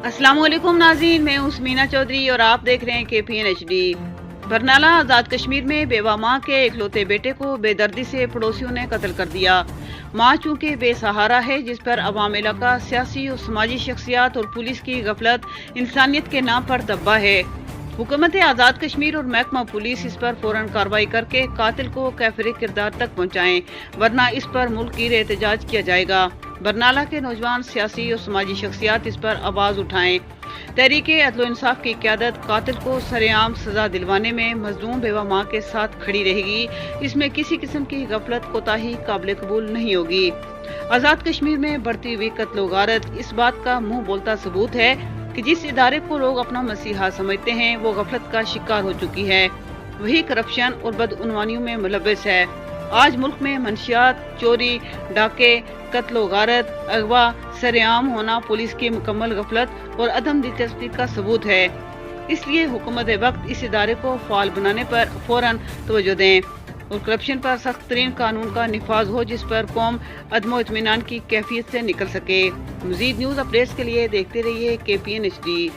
السلام علیکم ناظرین، میں عثمینہ چودھری اور آپ دیکھ رہے ہیں KPN HD۔ برنالہ آزاد کشمیر میں بیوہ ماں کے اکلوتے بیٹے کو بے دردی سے پڑوسیوں نے قتل کر دیا۔ ماں چونکہ بے سہارا ہے، جس پر عوام علاقہ، سیاسی اور سماجی شخصیات اور پولیس کی غفلت انسانیت کے نام پر دبا ہے۔ حکومت آزاد کشمیر اور محکمہ پولیس اس پر فوراً کارروائی کر کے قاتل کو کیفر کردار تک پہنچائیں، ورنہ اس پر ملک گیر احتجاج کیا جائے گا۔ برنالہ کے نوجوان، سیاسی اور سماجی شخصیات اس پر آواز اٹھائیں۔ تحریک عدل و انصاف کی قیادت قاتل کو سرعام سزا دلوانے میں مظلوم بیوہ ماں کے ساتھ کھڑی رہے گی۔ اس میں کسی قسم کی غفلت، کوتاہی قابل قبول نہیں ہوگی۔ آزاد کشمیر میں بڑھتی ہوئی قتل و غارت اس بات کا منہ بولتا ثبوت ہے کہ جس ادارے کو لوگ اپنا مسیحا سمجھتے ہیں، وہ غفلت کا شکار ہو چکی ہے، وہی کرپشن اور بدعنوانیوں میں ملوث ہے۔ آج ملک میں منشیات، چوری، ڈاکے، قتل و غارت، اغوا سرعام ہونا پولیس کی مکمل غفلت اور عدم دلچسپی کا ثبوت ہے۔ اس لیے حکومت وقت اس ادارے کو فعال بنانے پر فوراً توجہ دیں اور کرپشن پر سخت ترین قانون کا نفاذ ہو، جس پر قوم عدم و اطمینان کی کیفیت سے نکل سکے۔ مزید نیوز اپڈیٹس کے لیے دیکھتے رہیے KPN HD۔